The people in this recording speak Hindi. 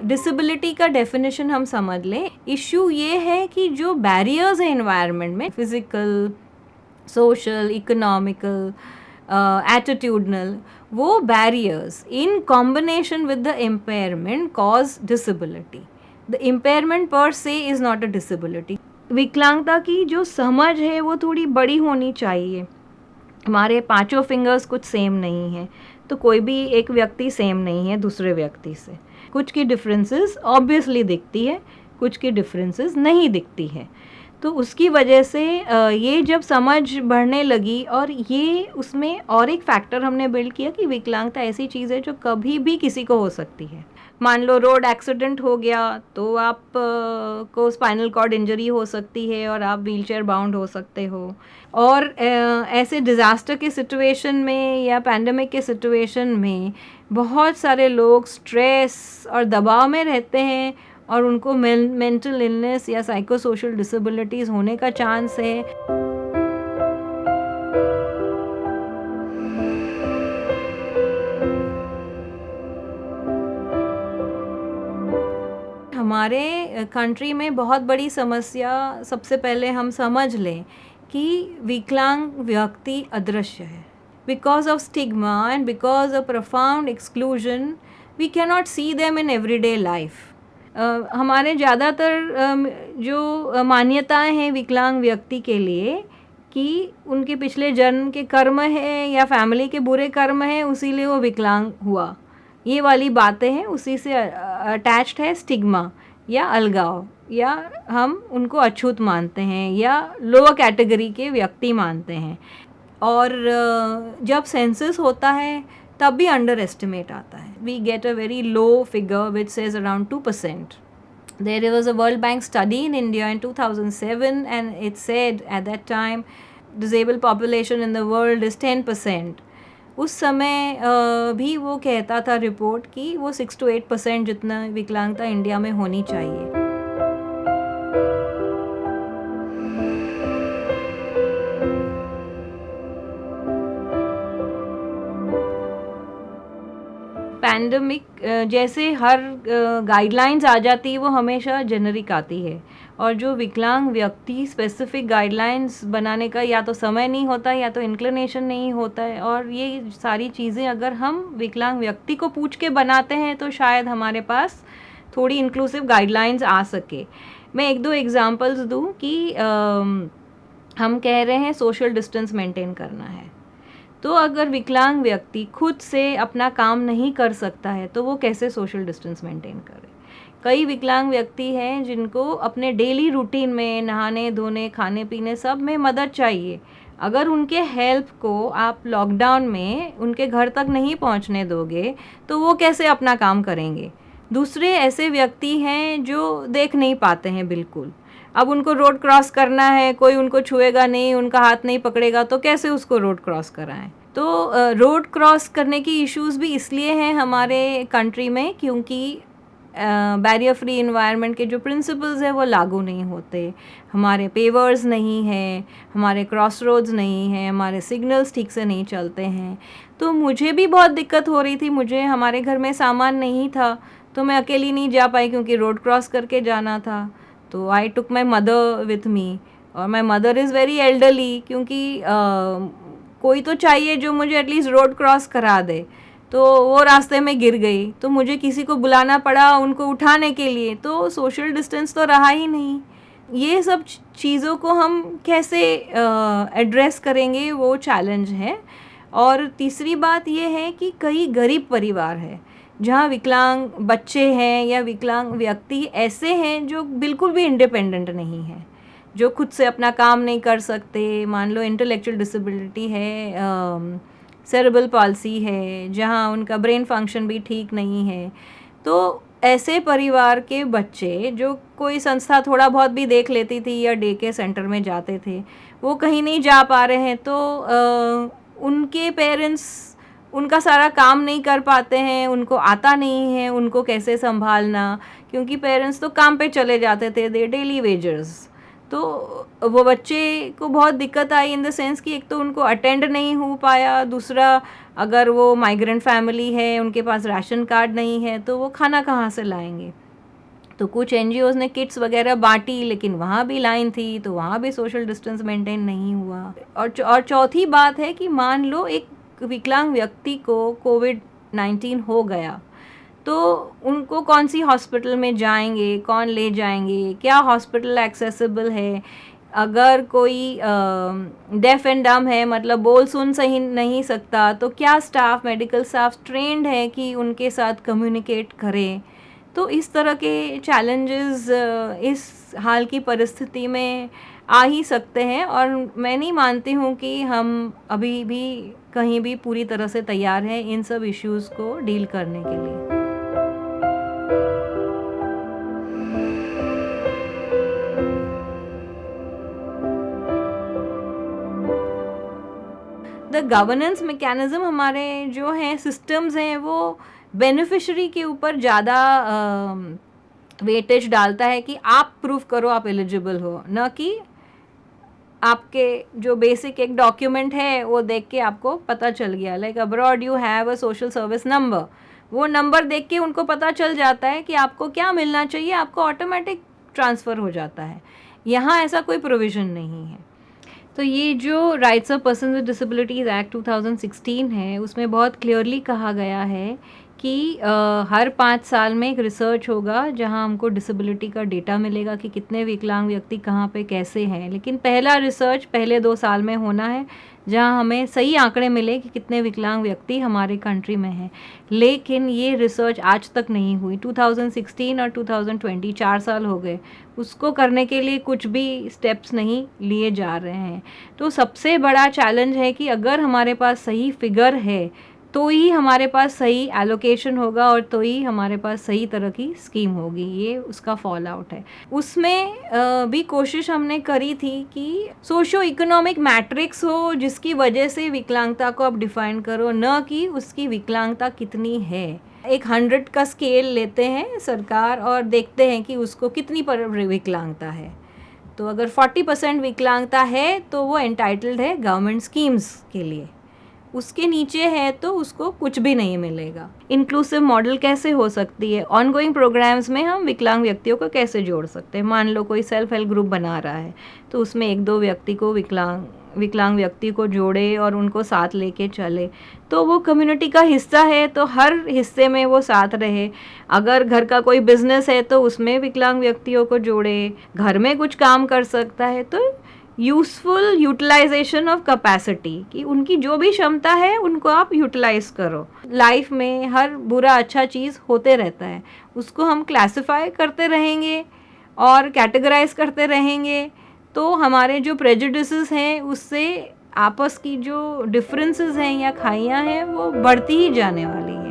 डिसेबिलिटी का डेफिनेशन हम समझ लें। इश्यू ये है कि जो बैरियर्स है एनवायरनमेंट में, फिजिकल, सोशल, इकोनॉमिकल, एटीट्यूडनल, वो barriers in combination with the impairment cause disability. The impairment पर से इज़ नॉट अ डिसेबिलिटी। विकलांगता की जो समझ है वो थोड़ी बड़ी होनी चाहिए। हमारे पांचों फिंगर्स कुछ सेम नहीं हैं, तो कोई भी एक व्यक्ति सेम नहीं है दूसरे व्यक्ति से। कुछ की डिफरेंसेस ऑब्वियसली दिखती है, कुछ की डिफरेंसेस नहीं दिखती है। तो उसकी वजह से ये जब समझ बढ़ने लगी, और ये उसमें और एक फैक्टर हमने बिल्ड किया कि विकलांगता ऐसी चीज़ है जो कभी भी किसी को हो सकती है। मान लो रोड एक्सीडेंट हो गया तो आप को स्पाइनल कॉर्ड इंजरी हो सकती है और आप व्हीलचेयर बाउंड हो सकते हो। और ऐसे डिज़ास्टर के सिचुएशन में या पैंडमिक के सिचुएशन में बहुत सारे लोग स्ट्रेस और दबाव में रहते हैं और उनको मेंटल इलनेस या साइको सोशल डिसेबिलिटीज़ होने का चांस है। हमारे कंट्री में बहुत बड़ी समस्या सबसे पहले हम समझ लें कि विकलांग व्यक्ति अदृश्य है। Because of stigma and because of profound exclusion we can not see them in everyday life. हमारे ज़्यादातर जो मान्यताएं हैं विकलांग व्यक्ति के लिए कि उनके पिछले जन्म के कर्म है या फैमिली के बुरे कर्म हैं, उसी लिए वो विकलांग हुआ, ये वाली बातें हैं, उसी से अटैच्ड है स्टिग्मा या अलगाव, या हम उनको अछूत मानते हैं या लोअर कैटेगरी के व्यक्ति मानते हैं। और जब सेंसस होता है तब भी अंडर एस्टिमेट आता है। We get a very low figure which says around 2%. There was a World Bank study in India in 2007 and it said at that time disabled population in the world is 10%. उस समय भी वो कहता था रिपोर्ट कि वो 6 to 8% जितना विकलांगता इंडिया में होनी चाहिए। पैंडमिक जैसे हर गाइडलाइंस आ जाती है वो हमेशा जेनरिक आती है, और जो विकलांग व्यक्ति स्पेसिफिक गाइडलाइंस बनाने का या तो समय नहीं होता या तो इंक्लिनेशन नहीं होता है। और ये सारी चीज़ें अगर हम विकलांग व्यक्ति को पूछ के बनाते हैं तो शायद हमारे पास थोड़ी इंक्लूसिव गाइडलाइंस आ सके। मैं एक दो एग्जांपल्स दूं कि हम कह रहे हैं सोशल डिस्टेंस मेंटेन करना है, तो अगर विकलांग व्यक्ति खुद से अपना काम नहीं कर सकता है तो वो कैसे सोशल डिस्टेंस मेंटेन करे। कई विकलांग व्यक्ति हैं जिनको अपने डेली रूटीन में नहाने धोने खाने पीने सब में मदद चाहिए। अगर उनके हेल्प को आप लॉकडाउन में उनके घर तक नहीं पहुंचने दोगे तो वो कैसे अपना काम करेंगे। दूसरे ऐसे व्यक्ति हैं जो देख नहीं पाते हैं बिल्कुल, अब उनको रोड क्रॉस करना है, कोई उनको छुएगा नहीं, उनका हाथ नहीं पकड़ेगा, तो कैसे उसको रोड क्रॉस कराएं। तो रोड क्रॉस करने की इश्यूज़ भी इसलिए हैं हमारे कंट्री में क्योंकि बैरियर फ्री इन्वायरमेंट के जो प्रिंसिपल्स हैं वो लागू नहीं होते। हमारे पेवर्स नहीं है, हमारे क्रॉस रोड्स नहीं हैं, हमारे सिग्नल्स ठीक से नहीं चलते हैं। तो मुझे भी बहुत दिक्कत हो रही थी, मुझे हमारे घर में सामान नहीं था तो मैं अकेली नहीं जा पाई क्योंकि रोड क्रॉस करके जाना था। तो आई टुक माई मदर विथ मी, और my mother is very elderly, क्योंकि कोई तो चाहिए जो मुझे एटलीस्ट रोड क्रॉस करा दे। तो वो रास्ते में गिर गई तो मुझे किसी को बुलाना पड़ा उनको उठाने के लिए, तो सोशल डिस्टेंस तो रहा ही नहीं। ये सब चीज़ों को हम कैसे एड्रेस करेंगे वो चैलेंज है। और तीसरी बात ये है कि कई गरीब परिवार है जहाँ विकलांग बच्चे हैं या विकलांग व्यक्ति ऐसे हैं जो बिल्कुल भी इंडिपेंडेंट नहीं है, जो खुद से अपना काम नहीं कर सकते। मान लो इंटेलेक्चुअल डिसेबिलिटी है, सेरेब्रल पॉल्सी है, जहाँ उनका ब्रेन फंक्शन भी ठीक नहीं है। तो ऐसे परिवार के बच्चे जो कोई संस्था थोड़ा बहुत भी देख लेती थी या डे के सेंटर में जाते थे, वो कहीं नहीं जा पा रहे हैं, तो उनके पेरेंट्स उनका सारा काम नहीं कर पाते हैं, उनको आता नहीं है उनको कैसे संभालना, क्योंकि पेरेंट्स तो काम पे चले जाते थे, दे डेली वेजर्स। तो वो बच्चे को बहुत दिक्कत आई इन द सेंस कि एक तो उनको अटेंड नहीं हो पाया, दूसरा अगर वो माइग्रेंट फैमिली है, उनके पास राशन कार्ड नहीं है, तो वो खाना कहाँ से लाएंगे। तो कुछ एनजीओज़ ने किट्स वगैरह बांटी, लेकिन वहाँ भी लाइन थी, तो वहाँ भी सोशल डिस्टेंस मेंटेन नहीं हुआ। और चौथी बात है कि मान लो एक विकलांग व्यक्ति को कोविड-19 हो गया, तो उनको कौन सी हॉस्पिटल में जाएंगे, कौन ले जाएंगे, क्या हॉस्पिटल एक्सेसिबल है, अगर कोई डेफ एंड डम है, मतलब बोल सुन सही नहीं सकता, तो क्या स्टाफ, मेडिकल स्टाफ ट्रेंड है कि उनके साथ कम्युनिकेट करें। तो इस तरह के चैलेंजेस इस हाल की परिस्थिति में आ ही सकते हैं, और मैं नहीं मानती हूँ कि हम अभी भी कहीं भी पूरी तरह से तैयार हैं इन सब इश्यूज़ को डील करने के लिए। द गवर्नेंस मैकेनिज्म हमारे जो हैं सिस्टम्स हैं, वो बेनिफिशरी के ऊपर ज़्यादा वेटेज डालता है कि आप प्रूव करो आप एलिजिबल हो, न कि आपके जो बेसिक एक डॉक्यूमेंट है वो देख के आपको पता चल गया, like abroad you have a social service number, वो नंबर देख के उनको पता चल जाता है कि आपको क्या मिलना चाहिए, आपको ऑटोमेटिक ट्रांसफ़र हो जाता है। यहाँ ऐसा कोई प्रोविज़न नहीं है। तो ये जो rights of person with disabilities act 2016 है, उसमें बहुत क्लियरली कहा गया है कि हर 5 साल में एक रिसर्च होगा जहां हमको डिसेबिलिटी का डेटा मिलेगा कि कितने विकलांग व्यक्ति कहाँ पे कैसे हैं। लेकिन पहला रिसर्च पहले 2 साल में होना है जहां हमें सही आंकड़े मिले कि कितने विकलांग व्यक्ति हमारे कंट्री में हैं। लेकिन ये रिसर्च आज तक नहीं हुई। 2016 और 2020 4 साल हो गए, उसको करने के लिए कुछ भी स्टेप्स नहीं लिए जा रहे हैं। तो सबसे बड़ा चैलेंज है कि अगर हमारे पास सही फिगर है तो ही हमारे पास सही एलोकेशन होगा और तो ही हमारे पास सही तरह की स्कीम होगी। ये उसका फॉल आउट है। उसमें भी कोशिश हमने करी थी कि सोशो इकोनॉमिक मैट्रिक्स हो जिसकी वजह से विकलांगता को आप डिफाइन करो, न कि उसकी विकलांगता कितनी है। एक 100 का स्केल लेते हैं सरकार और देखते हैं कि उसको कितनी पर विकलांगता है। तो अगर 40% विकलांगता है तो वो एंटाइटल्ड है गवर्नमेंट स्कीम्स के लिए, उसके नीचे है तो उसको कुछ भी नहीं मिलेगा। इंक्लूसिव मॉडल कैसे हो सकती है, ऑनगोइंग प्रोग्राम्स में हम विकलांग व्यक्तियों को कैसे जोड़ सकते हैं। मान लो कोई सेल्फ हेल्प ग्रुप बना रहा है तो उसमें 1-2 व्यक्ति को विकलांग व्यक्ति को जोड़े और उनको साथ लेके चले, तो वो कम्युनिटी का हिस्सा है तो हर हिस्से में वो साथ रहे। अगर घर का कोई बिजनेस है तो उसमें विकलांग व्यक्तियों को जोड़े, घर में कुछ काम कर सकता है तो यूज़फुल यूटिलाइजेशन ऑफ कैपेसिटी, कि उनकी जो भी क्षमता है उनको आप यूटिलाइज करो। लाइफ में हर बुरा अच्छा चीज़ होते रहता है, उसको हम क्लासिफाई करते रहेंगे और कैटेगराइज करते रहेंगे तो हमारे जो प्रेजुडिसेस हैं उससे आपस की जो डिफरेंसेस हैं या खाइयाँ हैं वो बढ़ती ही जाने वाली हैं।